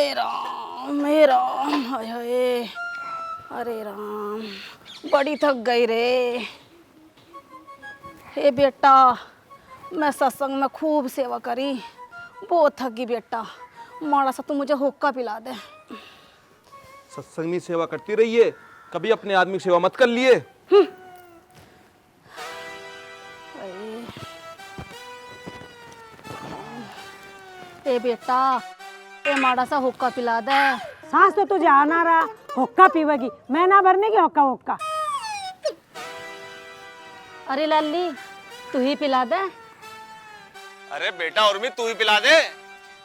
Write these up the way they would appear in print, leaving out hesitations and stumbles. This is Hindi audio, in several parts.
हे राम, हाय हाय, अरे राम, बड़ी थक गई रे। हे बेटा, मैं सत्संग में खूब सेवा करी, बहुत थक गई बेटा, माड़ा सा तू मुझे हुक्का पिला दे। सत्संग में सेवा करती रहिए, कभी अपने आदमी की सेवा मत कर लिए। ए बेटा, ए माड़ा सा हुक्का पिला दे। सांस तो तुझे आ ना रहा, हुक्का पीवेगी, मैं ना भरने की हुक्का हुक्का। अरे लाली, तू ही पिला दे। अरे बेटा उर्मी, तू ही पिला दे।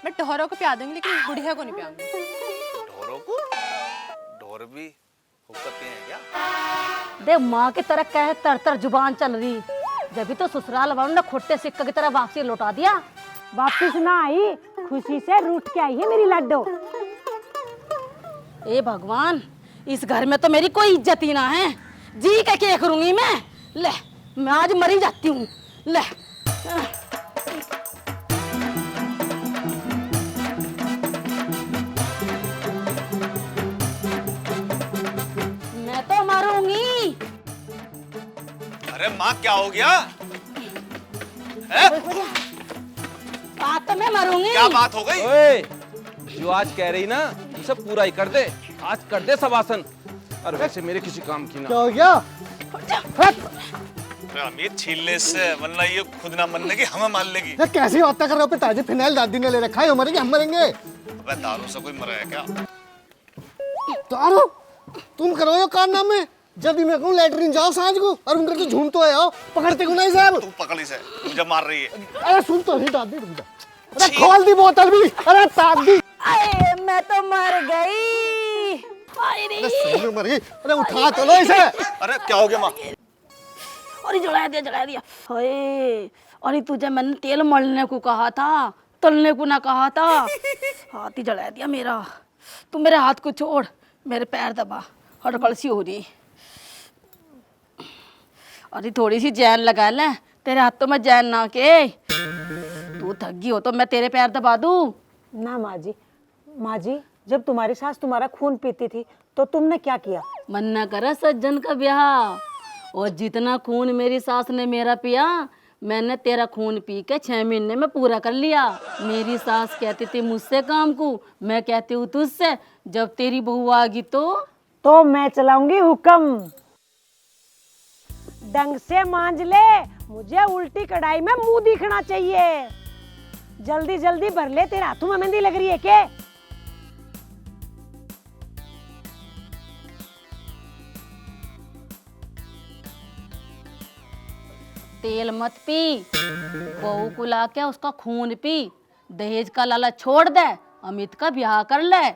मैं टोहरों को पिला दूंगी, लेकिन बुढ़िया को नहीं पिलाऊंगी। ढोरों को? ढोर भी हुक्का पिए हैं क्या? देख माँ की तरह कहे तर तर जुबान चल रही, जब भी तो ससुराल वालों ने खोटे सिक्के की तरह वापसी लौटा दिया। वापिस ना आई, खुशी से रूठ के आई है मेरी लड्डू। ए भगवान, इस घर में तो मेरी कोई इज्जत ही ना है, जी का क्या करूंगी मैं। ले, मैं आज मरी जाती हूँ। ले, मैं तो मरूंगी। अरे माँ, क्या हो गया? आज तो मैं मरूंगी। क्या बात हो गई? ओए, जो आज कह रही ना, उसे पूरा ही कर दे। आज कर दे सब आसन। और वैसे मेरे किसी काम की ना। क्या हो गया? अमित छीलने से वरना ये खुद ना मरने की हमें मार लेगी। ये कैसी बातें कर रहे हो? पिताजी फिनाइल दादी ने ले रखा है, मरेंगे हम मरेंगे। अबे दारू से कोई मरा है क्या? दारू? तुम करो ये कारनामे। जब भी मैं कहूँ लैटरिन जाओ सांझ को, और उनका तो झूम तो है आओ, पकड़ते को नहीं साहब। तू पकड़ इसे, मुझे मार रही है। अरे सुन तो नहीं दादी, रुक जा। अरे खोल दी बोतल भी, अरे ताक दी। अरे मैं तो मर गई। अरे सही में मर गई। अरे उठा तो लो इसे। अरे क्या हो गया माँ? अरे जला दिया। हाय, अरे तुझे मैंने तेल मलने को कहा था, तलने को ना कहा था। हाथ ही जला दिया मेरा। तू मेरे हाथ को छोड़, मेरे पैर दबा, हड़कड़ सी हो रही। अरे थोड़ी सी जैन लगा ले, तेरे हाथों में जैन ना के। तू थक गई हो तो मैं तेरे पैर दबा दूं? ना माँ जी, जब तुम्हारी सास तुम्हारा खून पीती थी तो तुमने क्या किया? मन न करा सज्जन का ब्याह, और जितना खून मेरी सास ने मेरा पिया, मैंने तेरा खून पी के 6 महीने में पूरा कर लिया। मेरी सास कहती थी मुझसे काम को, मैं कहती हूँ तुझसे। जब तेरी बहू आ गई तो मैं चलाऊंगी हुक्म। ढंग से मांज ले, मुझे उल्टी कढ़ाई में मुंह दिखना चाहिए। जल्दी जल्दी भर ले, तेरे हाथों में मेहंदी लग रही है क्या? तेल मत पी, बहू को ला के उसका खून पी। दहेज का लालच छोड़ दे, अमित का ब्याह कर ले।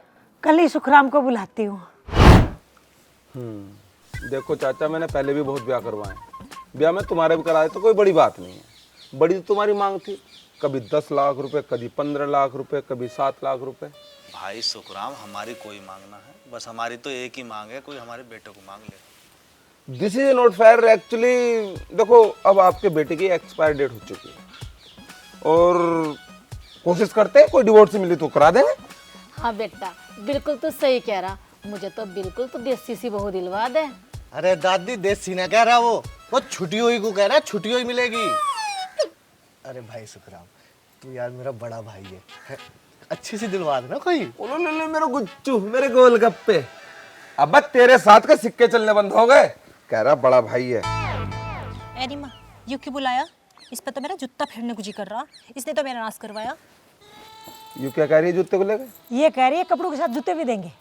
कल ही सुखराम को बुलाती हूँ। देखो चाचा, मैंने पहले भी बहुत ब्याह करवाए। ब्याह में तुम्हारे भी कराए तो कोई बड़ी बात नहीं है। बड़ी तो तुम्हारी मांग थी, कभी 10 लाख रुपए, कभी 15 लाख रुपए, कभी 7 लाख रुपए। भाई सुखराम, हमारी कोई मांग ना है, बस हमारी तो एक ही मांग है, कोई हमारे बेटे को मांग ले। This is not fair actually. देखो, अब आपके बेटे की एक्सपायर डेट हो चुकी है, और कोशिश करते हैं कोई डिवोर्स मिली तो करा देंगे। हाँ बेटा, बिल्कुल तो सही कह रहा। मुझे तो बिल्कुल तो देसी सी बहू दिलवा दे। अरे दादी, देसी ना कह रहा वो छुट्टी हुई को कह रहा है, छुट्टी हुई मिलेगी। अरे भाई सुखराम, तू यार मेरा बड़ा भाई है, अच्छी सी दिलवा देना कोई। ले मेरे गुच्चू, मेरे गोलगप्पे। अब तेरे साथ के सिक्के चलने बंद हो गए। कह रहा बड़ा भाई है। अरे माँ, यू क्यों बुलाया? इस पर तो मेरा जूता फेरने को जी कर रहा, इसने तो मेरा नाश करवाया। यू क्या कह रही है जूते को लेकर? ये कह रही है कपड़ों के साथ जूते भी देंगे।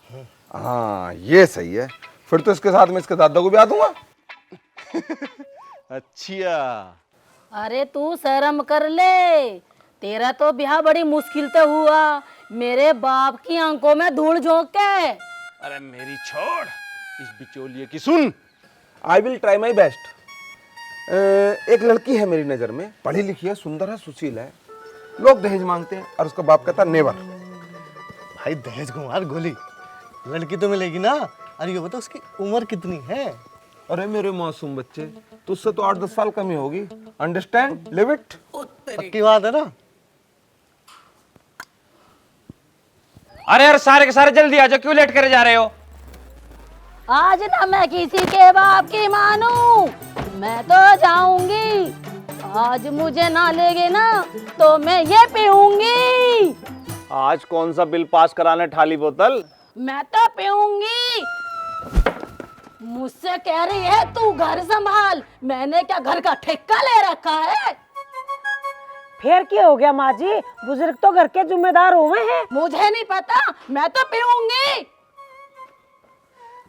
हाँ, ये सही है। फिर तो इसके साथ में इसके दादा को भी आ दूंगा। अच्छा, अरे तू शर्म कर ले, तेरा तो ब्याह बड़ी मुश्किल से हुआ, मेरे बाप की आंखों में धूल झोंक के। अरे मेरी छोड़, इस बिचौलिए की सुन। I will try my best. एक लड़की है मेरी नजर में, पढ़ी लिखी है, सुंदर है, सुशील है। लोग दहेज मांगते हैं और उसका बाप कहता नेवर। भाई दहेज को मार गोली, लड़की तो मिलेगी ना। अरे ये बता उसकी उम्र कितनी है? अरे मेरे मासूम बच्चे, तुझसे तो 8-10 साल कम ही होगी। Understand, live it. पक्की बात है ना? अरे यार सारे के सारे जल्दी आ जाओ, क्यों लेट करे जा रहे हो? आज ना मैं किसी के बाप की मानूं, मैं तो जाऊंगी। आज मुझे ना लेगे ना तो मैं ये पीऊंगी। आज कौन सा बिल पास कराने ठाली बोतल? मैं तो पीऊंगी। मुझसे कह रही है तू घर संभाल, मैंने क्या घर का ठेका ले रखा है? फिर क्या हो गया माँ जी, बुजुर्ग तो घर के जिम्मेदार हुए हैं। मुझे नहीं पता, मैं तो पीऊंगी।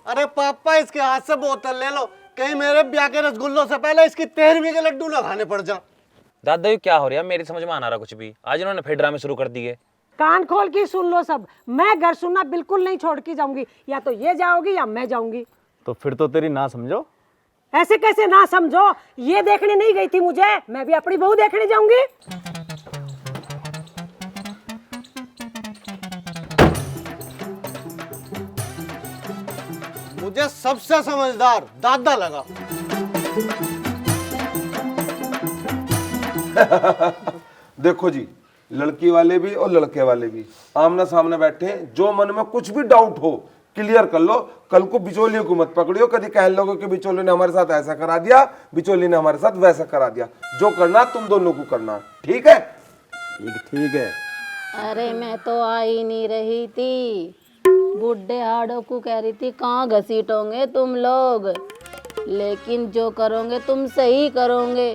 अरे पापा इसके हाथ से बोतल ले लो, कहीं मेरे ब्याह के रसगुल्लों से पहले इसकी 13वीं के लड्डू ना खाने पड़ जा। दादा ये क्या हो रहा है? मेरी समझ में आ रहा कुछ भी। आज इन्होंने फिर ड्रामे शुरू कर दिए। कान खोल के सुन लो सब, मैं घर सुनना बिल्कुल नहीं छोड़ के जाऊंगी। या तो ये जाओगी या मैं जाऊंगी। तो फिर तो तेरी ना समझो। ऐसे कैसे ना समझो, ये देखने नहीं गई थी मुझे, मैं भी अपनी बहू देखने जाऊंगी। मुझे सबसे समझदार दादा लगा। देखो जी, लड़की वाले भी और लड़के वाले भी आमना सामने बैठे हैं। जो मन में कुछ भी डाउट हो क्लियर कर लो। कल को बिचौलियों को मत पकड़ियो, कभी कह लोगे कि बिचौलियों ने हमारे साथ ऐसा करा दिया, बिचौली ने हमारे साथ वैसा करा दिया। जो करना तुम दोनों को करना, ठीक है? ठीक है। अरे मैं तो आ ही नहीं रही थी, बुढ़े हाड़ों को कह रही थी कहाँ घसीटोगे तुम लोग, लेकिन जो करोगे तुम सही करोगे।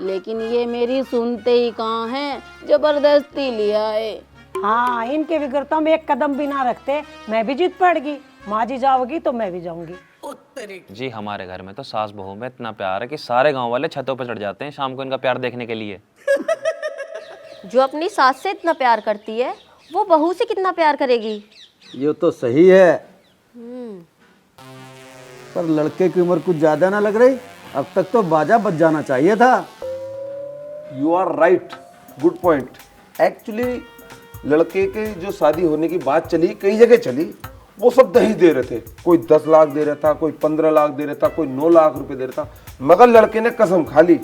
लेकिन ये मेरी सुनते ही कहाँ हैं, जबरदस्ती लिया है। हाँ, इनके बिगड़ता में एक कदम भी ना रखते, मैं भी जीत पड़गी। माँ जी जाओगी तो मैं भी जाऊंगी। जी हमारे घर में तो सास बहू में इतना प्यार है कि सारे गांव वाले छतों पर चढ़ जाते हैं शाम को इनका प्यार देखने के लिए। जो अपनी सास से इतना प्यार करती है वो बहू से कितना प्यार करेगी। ये तो सही है, पर लड़के की उम्र कुछ ज्यादा ना लग रही? अब तक तो बाजा बज जाना चाहिए था। You are right, good point. Actually लड़के के जो शादी होने की बात चली, कई जगह चली, वो सब दहेज दे रहे थे। कोई 10 लाख दे रहा था, कोई 15 लाख दे रहा था, कोई 9 लाख रुपए दे रहा था। मगर लड़के ने कसम खा ली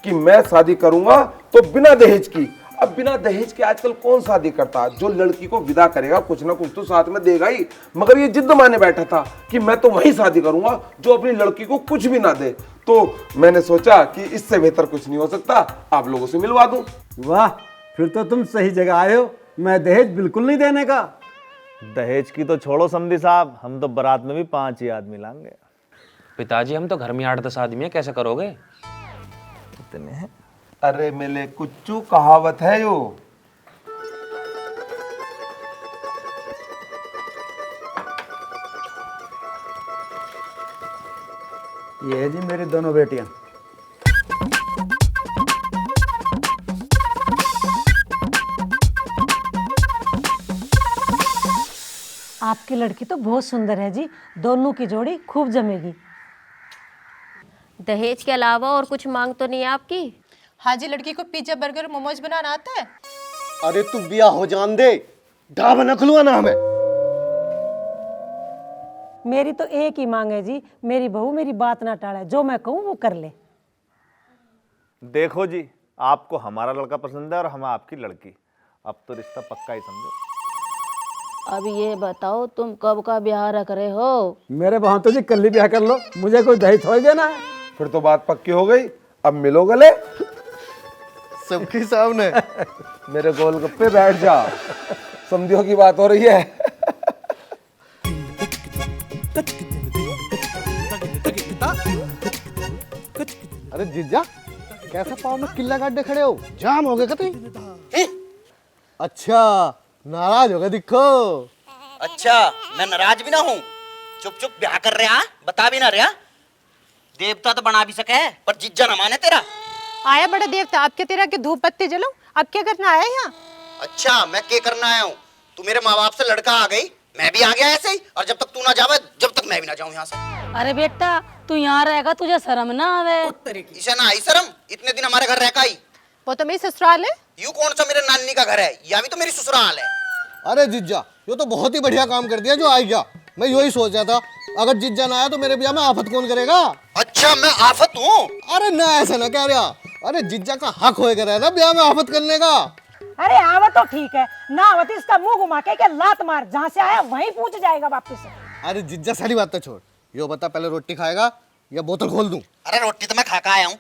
कि मैं शादी करूंगा तो बिना दहेज की। अब बिना दहेज के आजकल कौन शादी करता है? जो लड़की को विदा करेगा कुछ ना कुछ तो साथ में देगा ही। मगर ये जिद्द माने बैठा था कि मैं तो वही शादी करूंगा जो अपनी लड़की को कुछ भी ना दे। तो मैंने सोचा कि इससे बेहतर कुछ नहीं हो सकता, आप लोगों से मिलवा दूं। वाह, फिर तो तुम सही जगह आए हो। मैं दहेज बिल्कुल नहीं देने का। दहेज की तो छोड़ो समधी साहब, हम तो बारात में भी 5 ही आदमी लाएंगे। पिताजी हम तो घर में 8-10 आदमी है, कैसे करोगे? इतने हैं? अरे मेले कुच्चू कहावत है यो। ये है जी मेरी दोनों बेटियां। आपकी लड़की तो बहुत सुंदर है जी, दोनों की जोड़ी खूब जमेगी। दहेज के अलावा और कुछ मांग तो नहीं है आपकी? हाँ जी, लड़की को पिज्जा बर्गर मोमोज बनाना आता है। अरे तू बिया हो जान दे, ढाबा न खुलवाना हमें। मेरी तो एक ही मांग है जी, मेरी बहू मेरी बात ना टाले, जो मैं कहूँ वो कर ले। देखो जी, आपको हमारा लड़का पसंद है और हम आपकी लड़की। अब तो रिश्ता पक्का ही समझो। अब ये बताओ तुम कब का ब्याह रख रहे हो? मेरे वहां तो जी कल ही ब्याह कर लो, मुझे कोई दहेज थोड़ी देना है। फिर तो बात पक्की हो गई, अब मिलो गले। सबके सामने मेरे गोलगप्पे बैठ जा, समझियो की बात हो रही है। अरे जीजा, कैसा पाँव में किल्ला गाड्डे खड़े हो? जाम हो गए कतई? अच्छा, नाराज हो गए दिखो। अच्छा, मैं नाराज भी ना हूँ। चुप चुप ब्याह कर रहा, बता भी ना रहा। देवता तो बना भी सके पर जिज्जा ना माने तेरा। आया बड़ा देवता, आपके तेरा के धूप बत्ती जलो, अब क्या करना आया यहाँ? अच्छा, मैं क्या करना आया हूँ? तू मेरे माँ बाप से लड़का आ गई, मैं भी आ गया ऐसे ही। और जब तक तू ना जावे, जब तक मैं भी ना जाऊँ यहाँ से। अरे बेटा तू यहाँ रहेगा, तुझे शर्म ना आवे? इसे ना आई शर्म, इतने दिन हमारे घर रह का आई। वो तो मेरी ससुराल है। यू कौन सा मेरे नानी का घर है? या भी तो मेरी ससुराल है। अरे जीजा, ये तो बहुत ही बढ़िया काम कर दिया जो आ गया। मैं यही सोच रहा था, अगर जीजा ना आया तो मेरे ब्याह में आफत कौन करेगा? अच्छा, मैं आफत हूँ? अरे ना, ऐसा ना कह रहा। अरे जीजा का हक होएगा रहना ब्याह में आफत करने का। अरे आवा तो ठीक है, ना आवत इसका मुंह घुमा के लात मार, जहाँ से आया वहीं पूछ जाएगा वापस। अरे जिज्जा सारी बात तो छोड़, यो बता पहले रोटी खाएगा या बोतल खोल दूं? अरे रोटी तो मैं खा के आया हूँ,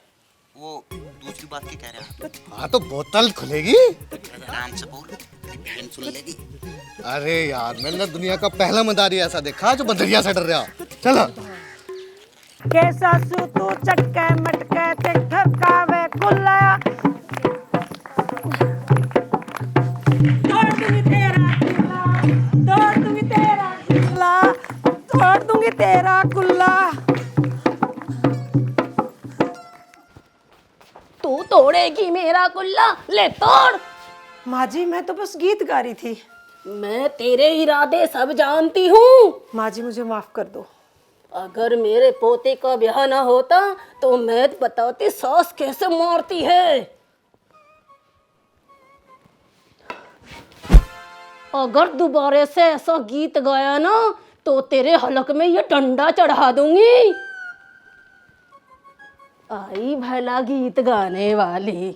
वो दूसरी बात क्या कह रहे हैं? हाँ तो बोतल खुलेगी। आराम से बोल, बहन सुन लेगी। अरे यार मैंने दुनिया का पहला मदारी ऐसा देखा जो बंदरिया से डर रहा। चलो। कैसा सू तू चटके मटके ते ठकावे कुल्ला, तोड़ दूंगी तेरा कुल्ला, तोड़ दूंगी तेरा कुल्ला, तोड़ दूंगी तेरा कुल्ला। तू तोड़ेगी मेरा कुल्ला, ले तोड़। माँ जी मैं तो बस गीत गा रही थी। मैं तेरे इरादे सब जानती हूँ। माँ जी मुझे माफ कर दो। अगर मेरे पोते का ब्याह ना होता तो मैं बताती सास कैसे मारती है। अगर दोबारा से ऐसा गीत गाया ना तो तेरे हलक में ये डंडा चढ़ा दूंगी। आई भला गीत गाने वाली।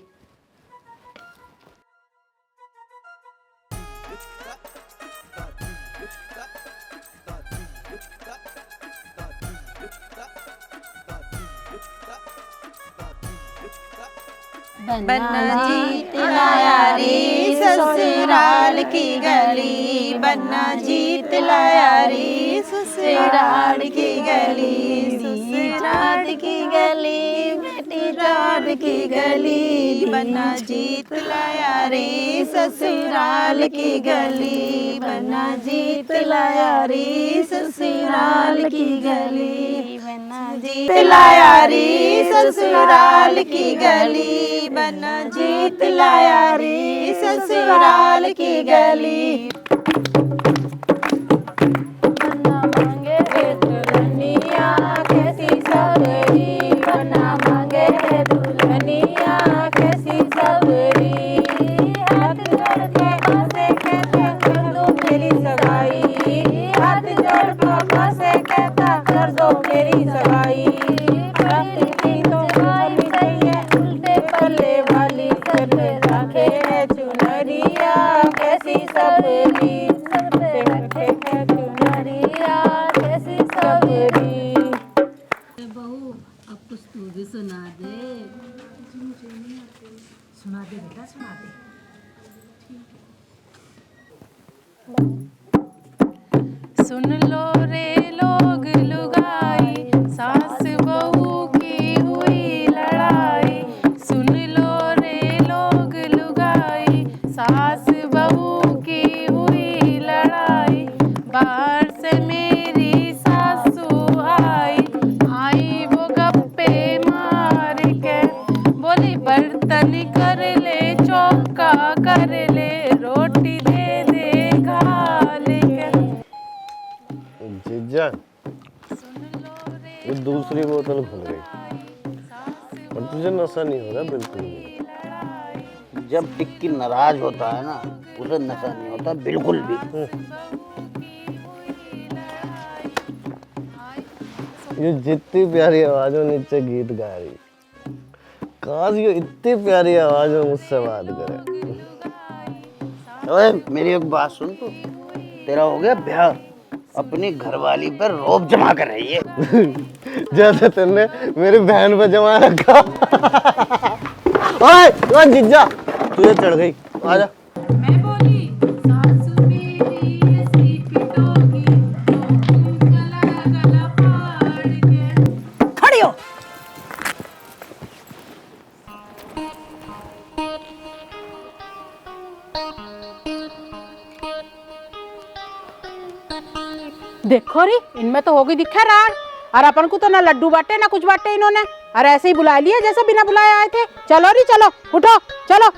बन्ना जीत लाया रे ससुराल की गली, बन्ना जीत लाया रे ससुराल की गली, ससुराल की गली, बेटी जान की गली, बन्ना जीत लाया रे ससुराल की गली, बन्ना जीत लाया रे ससुराल की गली, बन्ना जीत लाया रे ससुराल की गली, बन्ना जीत लाया रे ससुराल की गली। बन्ना मांगे रे दुल्हनिया कैसी सबरी, बन्ना मांगे रे दुल्हनिया कैसी सबरी, हाथ जोड़ पापा से कहता कर दो मेरी सगाई, हाथ जोड़ पापा से कहता कर दो मेरी सगाई, पल्ले वाली सर रखे है चुनरिया कैसी सबरी, सर पे रखे है चुनरिया कैसी सबरी। बहू अब कुछ तू भी सुना दे। सुना दे बेटा, सुना दे। सुन लो रे लोग लुगाई, सास बहू की हुई लड़ाई, सुन लो रे लोग लुगाई, सास बहू की हुई लड़ाई, बाहर से मेरी सासू आई, आई वो गप्पे मार के, बोली बर्तन कर ले चौका कर ले, रोटी दे दे घाल के। जीजा ये दूसरी बोतल खुल गई और तुझे नशा नहीं हो रहा बिल्कुल भी। जब टिक्की नाराज होता है ना उसे नशा नहीं होता बिल्कुल भी। ये जितनी प्यारी आवाज में नीचे गीत गा रही, काश ये इतनी प्यारी आवाज में मुझसे बात करे। ओए मेरी एक बात सुन, तू तेरा हो गया ब्याह, अपनी घरवाली पर रौब जमा कर रही है जैसे तुमने मेरी बहन पर जमा रखा। ओए ओए जिज्जा तुझे चढ़ गई, आजा। मैं बोली सासू मेरी ऐसी पिटोगी, तो गला गला फाड़ के। खड़ी हो। देखो री इनमें तो होगी दिखा रार, और अपन को तो ना लड्डू बांटे ना कुछ बांटे इन्होंने, और ऐसे ही बुला लिया जैसे बिना बुलाए आए थे। चलो री चलो, उठो चलो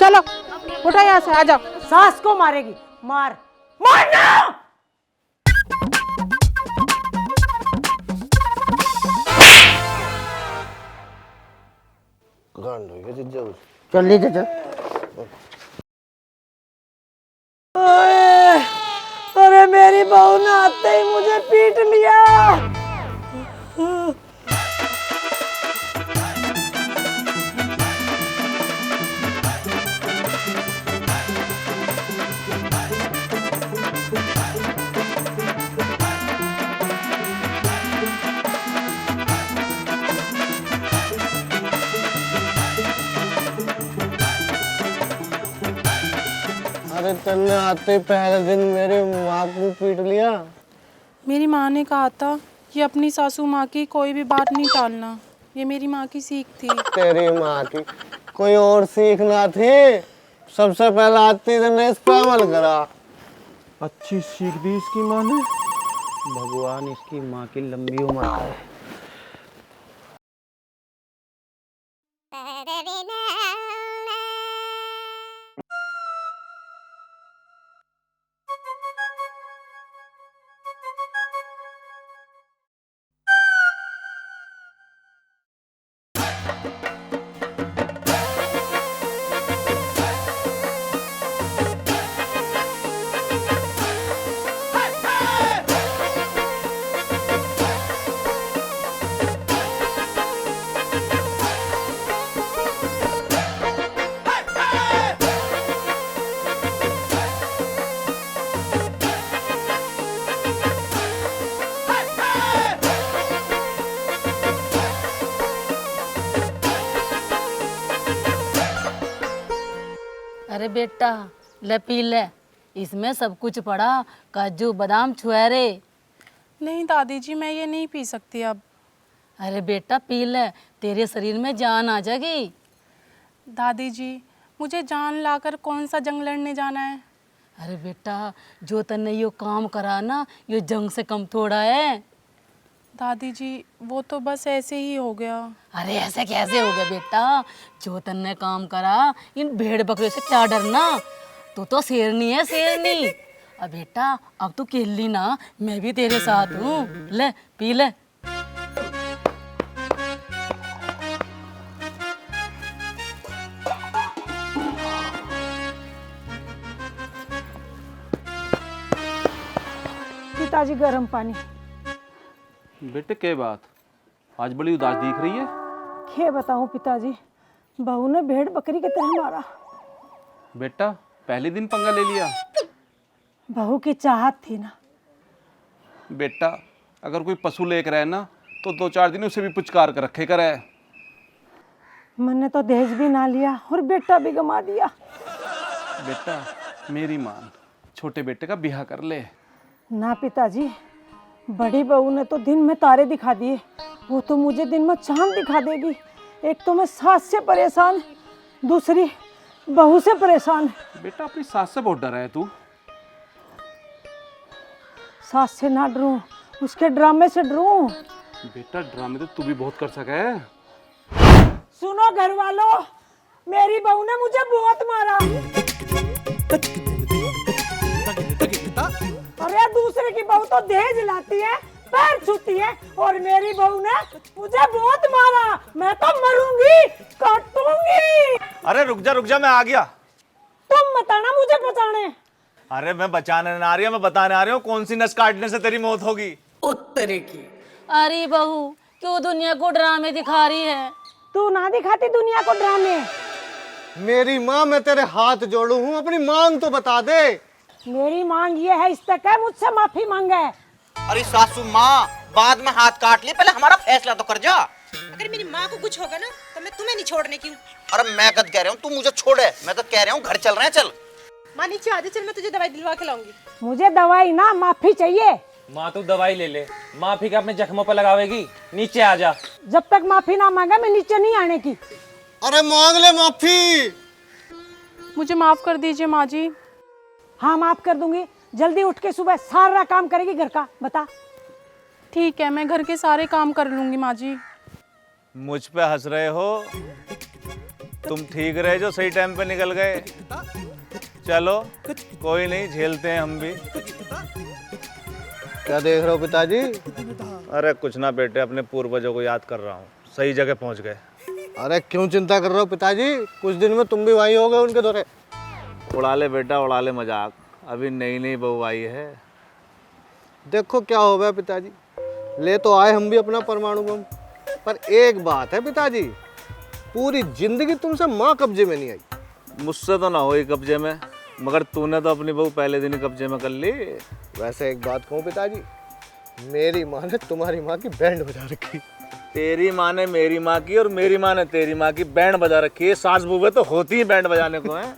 चलो उठो यहाँ से, आ जाओ। सास को मारेगी, मार मारना। गांड हो गया जिज्जा। चल ले चल। अरे मेरी बहू ने आते ही मुझे पीट लिया। तन्ने आते ही पहले दिन मेरी माँ को पीट लिया। मेरी माँ ने कहा था कि अपनी सासू माँ की कोई भी बात नहीं टालना, ये मेरी माँ की सीख थी। तेरी माँ की कोई और सीख ना थी, सबसे पहले आती ने इस पे अमल करा। अच्छी सीख दी इसकी माँ ने। भगवान इसकी माँ की लंबी उम्र करे। अरे बेटा ले पी ले, इसमें सब कुछ पड़ा, काजू बादाम छुहारे। नहीं दादी जी, मैं ये नहीं पी सकती अब। अरे बेटा पी ले, तेरे शरीर में जान आ जाएगी। दादी जी, मुझे जान लाकर कौन सा जंग लड़ने जाना है? अरे बेटा, जो तन्ने यो काम करा ना, यो जंग से कम थोड़ा है। दादी जी, वो तो बस ऐसे ही हो गया। अरे ऐसे कैसे हो गया बेटा, जो तन्ने काम करा, इन भेड़ बकरियों से क्या डरना, तू तो शेरनी है शेरनी। अब बेटा अब तू खेल ना, मैं भी तेरे साथ हूँ, ले पी ले। पिताजी गर्म पानी। बेटे क्या बात, आज बड़ी उदास दिख रही है। क्या बताऊं पिताजी, बहू ने भेड़ बकरी की तरह मारा। बेटा पहले दिन पंगा ले लिया। बहू की चाहत थी ना। बेटा अगर कोई पशु लेकर आए ना तो 2-4 दिन उसे भी पुचकार कर रखे करे। मैंने तो दहेज भी ना लिया और बेटा भी गंवा दिया। बेटा मेरी मान, छोटे बेटे का ब्याह कर ले। ना पिताजी, बड़ी बहू ने तो दिन में तारे दिखा दिए, वो तो मुझे दिन में चांद दिखा देगी। एक तो मैं सास से परेशान, दूसरी बहू से परेशान। बेटा अपनी सास से बहुत डरा है तू। सास से ना डरूं, उसके ड्रामे से डरूं। बेटा ड्रामे तो तू भी बहुत कर सका है। सुनो घर वालों, मेरी बहू ने मुझे बहुत मारा। अरे दूसरे की बहू तो दहेज लाती है, पैर छूती है, और मेरी बहू ने मुझे बहुत मारा। मैं तो मरूंगी, काटूंगी। अरे रुक जा, मैं आ गया। तुम बताना मुझे बचाने। अरे मैं बचाने ना आ रही हूँ, मैं बताने आ रही हूँ कौन सी नस काटने से तेरी मौत होगी। उत्तरे की। अरे बहू क्यों दुनिया को ड्रामे दिखा रही है? तू ना दिखाती दुनिया को ड्रामे। मेरी माँ, मैं तेरे हाथ जोड़ू हूँ, अपनी मांग तो बता दे। मेरी मांग ये है, इस तक है मुझसे माफी मांगे। अरे सासू माँ, बाद में हाथ काट लिए, पहले हमारा फैसला तो कर जा। अगर मेरी माँ को कुछ होगा ना तो मैं तुम्हें नहीं छोड़ने की हूँ। अरे मैं कद कह रहा हूँ, तू मुझे छोड़े, मैं तो कह रहा हूँ घर चल रहे हैं, चल। माँ नीचे आ जा, चल मैं तुझे दवाई दिलवा के लाऊंगी। मुझे दवाई ना, माफी चाहिए। माँ तू दवाई ले ले, माफी का अपने जख्मों पर लगावेगी, नीचे आ जा। जब तक माफी ना मांगा मैं नीचे नहीं आने की। अरे मांग ले माफी। मुझे माफ कर दीजिए माँ जी। हाँ माफ कर दूंगी, जल्दी उठ के सुबह सारा काम करेगी घर का। बता। ठीक है, मैं घर के सारे काम कर लूंगी माँ जी। मुझ पे हंस रहे हो तुम? ठीक रहे जो सही टाइम पे निकल गए। चलो कोई नहीं, झेलते हैं हम भी। क्या देख रहे हो पिताजी? अरे कुछ ना बेटे, अपने पूर्वजों को याद कर रहा हूँ, सही जगह पहुँच गए। अरे क्यों चिंता कर रहे हो पिताजी, कुछ दिन में तुम भी वहीं हो गए उनके दौरे। उड़ा ले बेटा, उड़ा ले मजाक, अभी नई नई बहू आई है। देखो क्या हो गया पिताजी, ले तो आए हम भी अपना परमाणु बम, पर एक बात है पिताजी, पूरी जिंदगी तुमसे माँ कब्जे में नहीं आई। मुझसे तो ना हो कब्जे में, मगर तूने तो अपनी बहू पहले दिन ही कब्जे में कर ली। वैसे एक बात कहूँ पिताजी, मेरी माँ ने तुम्हारी माँ की बैंड बजा रखी। तेरी माँ ने मेरी माँ की और मेरी माँ ने तेरी माँ की बैंड बजा रखी है। सास बहू तो होती ही बैंड बजाने को है।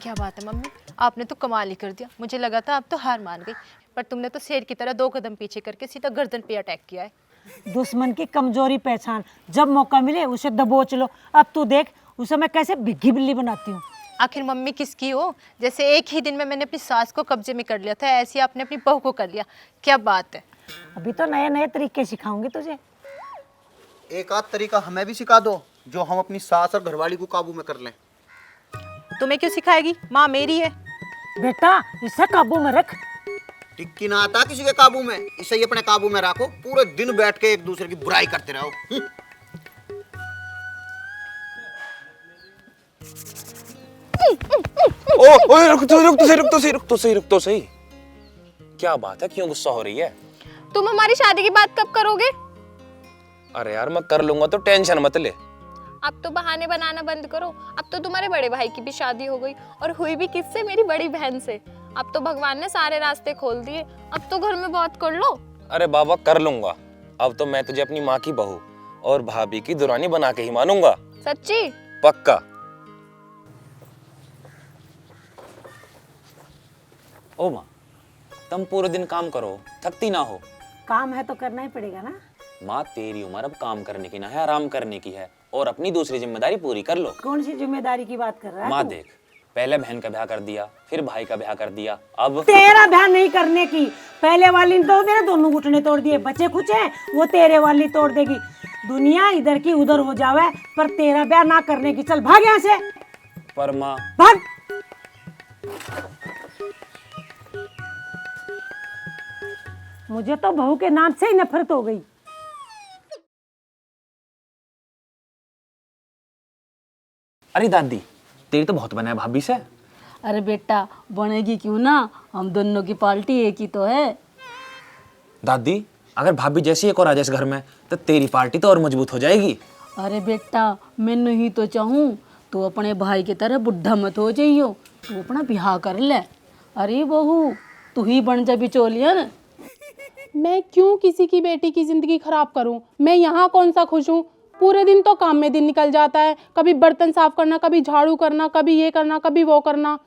क्या बात है मम्मी, आपने तो कमाल ही कर दिया। मुझे लगा था आप तो हार मान गई, पर तुमने तो शेर की तरह 2 कदम पीछे करके सीधा गर्दन पे अटैक किया है। दुश्मन की कमजोरी पहचान, जब मौका मिले उसे दबोच लो। अब तू देख उसे मैं कैसे भिग्गी बिल्ली बनाती हूँ। आखिर मम्मी किसकी हो? जैसे एक ही दिन में मैंने अपनी सास को कब्जे में कर लिया था, ऐसे ही आपने अपनी बहू को कर लिया। क्या बात है। अभी तो नए नए तरीके सिखाऊंगी तुझे। एक आध तरीका हमें भी सिखा दो जो हम अपनी सास और घरवाली को काबू में कर लें। तुम्हें क्यों सिखाएगी, माँ मेरी है। बेटा इसे काबू में रख। टिक्की ना आता किसी के काबू में, इसे ही अपने काबू में रखो। पूरे दिन बैठ के एक दूसरे की बुराई करते रहो। ओए रुक तो सही। क्या बात है, क्यों गुस्सा हो रही है? तुम हमारी शादी की बात कब करोगे? अरे यार मैं कर लूंगा, तो टेंशन मत ले। अब तो बहाने बनाना बंद करो। अब तो तुम्हारे बड़े भाई की भी शादी हो गई, और हुई भी किससे? मेरी बड़ी बहन से। अब तो भगवान ने सारे रास्ते खोल दिए। अब तो घर में बात कर लो। अरे बाबा कर लूंगा। अब तो मैं तुझे अपनी माँ की बहू और भाभी की दुरानी बना के ही मानूंगा। सच्ची? पक्का। ओ माँ, तुम पूरे दिन काम करो, थकती ना हो। काम है तो करना ही पड़ेगा ना। माँ तेरी उम्र अब काम करने की ना है, आराम करने की है, और अपनी दूसरी जिम्मेदारी पूरी कर लो। कौन सी जिम्मेदारी की बात कर रहा है? माँ देख, पहले बहन का ब्याह कर दिया, फिर भाई का ब्याह कर दिया, अब तेरा ब्याह नहीं करने की। पहले वाली ने तो मेरे दोनों घुटने तोड़ दिए, बचे कुछ हैं वो तेरे वाली तोड़ देगी। दुनिया इधर की उधर हो जावे, पर तेरा ब्याह ना करने की। चल भाग यहाँ से। पर माँ भाग। मुझे तो बहू के नाम से ही नफरत हो गई। अरे दादी, तेरी तो बहुत बना है भाभी से। अरे बेटा बनेगी क्यों ना, हम दोनों की पार्टी एक ही तो है। दादी अगर भाभी जैसी एक और आ जाए इस घर में, तो तेरी पार्टी तो और मजबूत हो जाएगी। अरे बेटा मैं नहीं तो चाहूँ, तू अपने भाई की तरह बुढ़ा मत हो जाइयो, तू अपना ब्याह कर ले। अरे बहू तू ही बन जा बिचौलियन। मैं क्यों किसी की बेटी की जिंदगी खराब करूं? मैं यहाँ कौन सा खुश हूँ? पूरे दिन तो काम में दिन निकल जाता है। कभी बर्तन साफ करना, कभी झाड़ू करना, कभी ये करना, कभी वो करना।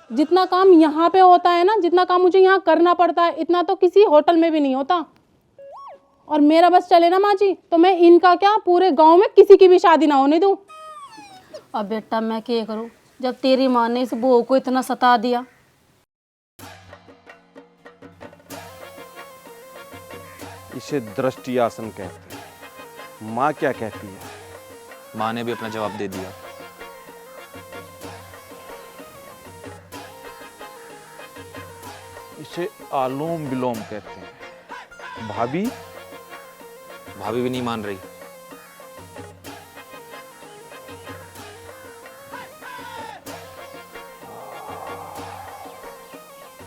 जितना काम यहाँ पे होता है ना, जितना काम मुझे यहाँ करना पड़ता है, इतना तो किसी होटल में भी नहीं होता। और मेरा बस चले ना माँ जी, तो मैं इनका क्या पूरे गांव में किसी की भी शादी ना होने दूं। अब बेटा मैं क्या करूँ, जब तेरी माँ ने इस बहू को इतना सता दिया। इसे दृष्टि आसन कहते हैं। माँ क्या कहती है? माँ ने भी अपना जवाब दे दिया। इसे आलोम विलोम कहते हैं। भाभी? भाभी भी नहीं मान रही।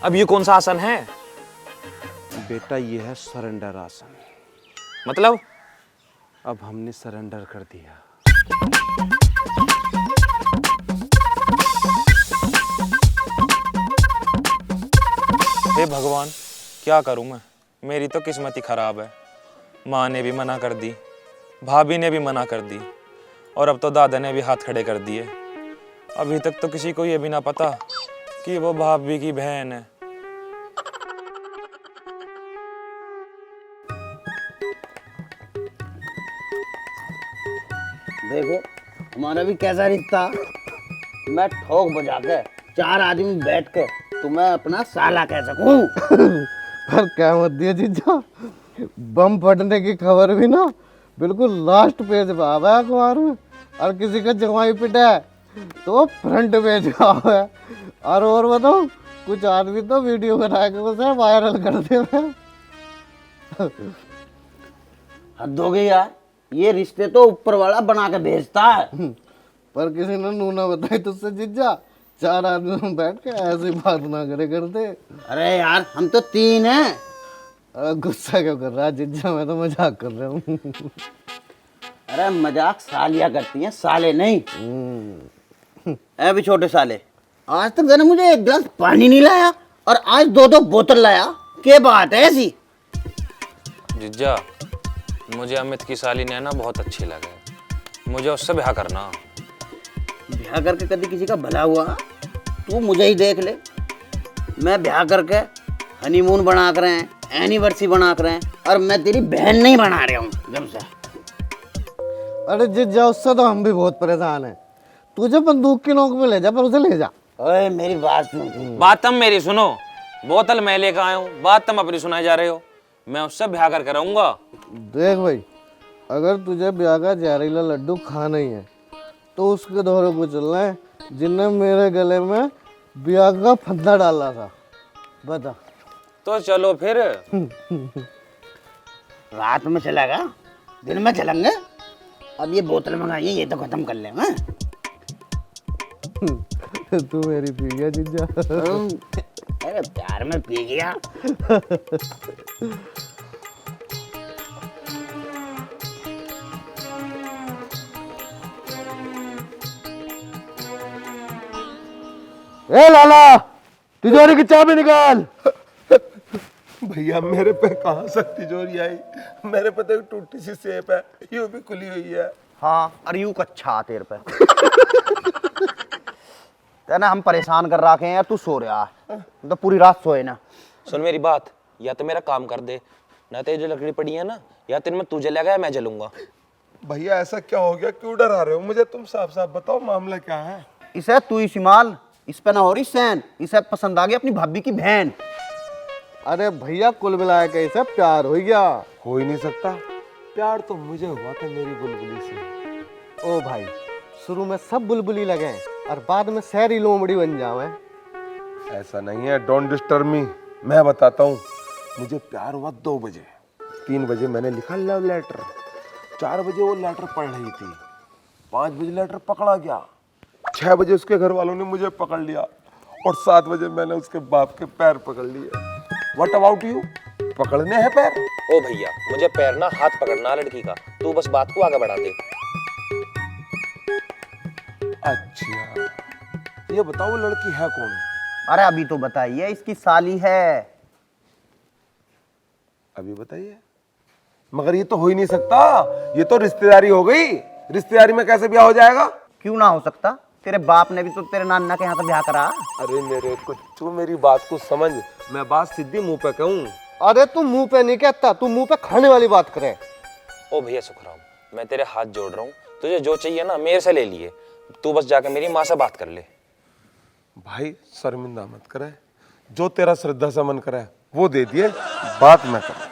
अब ये कौन सा आसन है? बेटा ये है सरेंडर आसन। मतलब? अब हमने सरेंडर कर दिया। हे भगवान, क्या करूं मैं? मेरी तो किस्मत ही खराब है। माँ ने भी मना कर दी, भाभी ने भी मना कर दी, और अब तो दादा ने भी हाथ खड़े कर दिए। अभी तक तो किसी को ये भी ना पता कि वो भाभी की बहन है। देखो हमारा भी कैसा रिश्ता। मैं ठोक बजा के 4 आदमी बैठ के तुम्हें अपना साला कह सकूं। पर क्या मत दिया जीजा, बम फटने की खबर भी ना बिल्कुल लास्ट पेज पे आ गया अखबार में, और किसी का जवाई पिटा है तो फ्रंट पेज पे आ गया। और बताओ, कुछ आदमी तो वीडियो बना के उसे वायरल कर दे। हद हो गई यार, ये रिश्ते तो ऊपर वाला बना के भेजता है। पर किसी ने नूना बताई तुझसे जीजा, 4 आदमी बैठ के ऐसी बात ना करे करते। अरे यार हम तो 3 हैं। अरे गुस्सा क्यों कर रहा है जीजा, मैं तो मजाक कर रहा हूँ। अरे मजाक सालियां करती हैं, साले नहीं। भी छोटे साले, आज तक मैंने मुझे 1 गिलास पानी नहीं लाया, और आज 2-2 बोतल लाया। क्या बात है ऐसी? जिज्जा, मुझे अमित की साली ने ना बहुत अच्छी लगे, मुझे उससे ब्याह करना। ब्याह करके कभी किसी का भला हुआ? तू मुझे ही देख ले, मैं ब्याह करके हनीमून बना कर रहे हैं, एनिवर्सरी बना कर रहे हैं, और मैं तेरी बहन नहीं बना रहा हूँ जब से। अरे जीजा उससे तो हम भी बहुत परेशान हैं। तुझे बंदूक की नोक में ले जा, पर उसे ले जा। ओए मेरी बात सुन। बात तुम मेरी सुनो। बोतल मैं लेकर आया हूँ, बात तुम अपनी सुनाए जा रहे हो। मैं उससे ब्याह कर रहूंगा। देख भाई, अगर तुझे ब्याह का जहरीला लड्डू खाना ही है तो उसके दौरे को चलना है जिनने मेरे गले में ब्याह का फंदा डाला था। बता। तो चलो फिर। रात में चलेगा, दिन में चलेंगे। अब ये बोतल मंगाई है, ये तो खत्म कर लेंगे। तू मेरी पी गया जीजा। अरे प्यार में पी गया। ए लाला, तिजोरी की चाबी निकाल। भैया मेरे पे कहाँ से तिजोरी आई? मेरे पे तो एक टूटी सी सेफ है, यूं भी खुली हुई है। हाँ, और यूं कच्छा तेरे पे। ना हम परेशान कर रखे हैं यार, तू सो रहा है तो पूरी रात सोए ना। सुन मेरी बात, या तो मेरा काम कर दे, ना तो ये जो लकड़ी पड़ी है ना, या तेरे में तू जलेगा या मैं जलूंगा। भैया ऐसा क्या हो गया, क्यों डरा रहे हो मुझे? तुम साफ साफ बताओ मामला क्या है। इसे तू ही संभाल, इस पे ना हो रही सैन। इसे पसंद आ गई अपनी भाभी की बहन। अरे भैया कुल मिलाया के इसे प्यार हो गया। हो ही नहीं सकता, प्यार तो मुझे हुआ था मेरी बुलबुली से। ओ भाई, शुरू में सब बुलबुली लगे और बाद में शहरी लोमड़ी बन जावे। ऐसा नहीं है, डोंट डिस्टर्ब मी। मैं बताता हूँ, मुझे प्यार हुआ 2 बजे। 3 बजे मैंने लिखा लव लेटर। 4 बजे वो लेटर पढ़ रही थी। 5 बजे लेटर पकड़ा गया। 6 बजे उसके घर वालों ने मुझे पकड़ लिया और 7 बजे मैंने उसके बाप के पैर पकड़ लिए। What about you? पकड़ने हैं पैर? ओ भैया, मुझे पैर ना हाथ पकड़ना लड़की का, तू बस बात को आगे बढ़ा दे। अच्छा, ये बताओ वो लड़की है कौन? अरे अभी तो बताइए, इसकी साली है। अभी बताइए। मगर ये तो हो ही नहीं सकता, ये तो रिश्तेदारी हो गई। रिश्तेदारी में कैसे ब्याह हो जाएगा? क्यों ना हो सकता? तेरे बाप ने भी तो तेरे नाना के यहाँ से ब्याह करा। अरे मेरे कुछ मेरी बात को समझ, मैं बात सीधी मुंह पे कहूँ। अरे तू मुंह पे नहीं कहता, तू मुंह पे खाने वाली बात करे। ओ भैया सुखराम, मैं तेरे हाथ जोड़ रहा हूँ, तुझे जो चाहिए ना मेरे से ले लिए। तू बस जाके मेरी माँ से बात कर ले। भाई शर्मिंदा मत करे, जो तेरा श्रद्धा से मन करे वो दे दिए, बात मैं कर।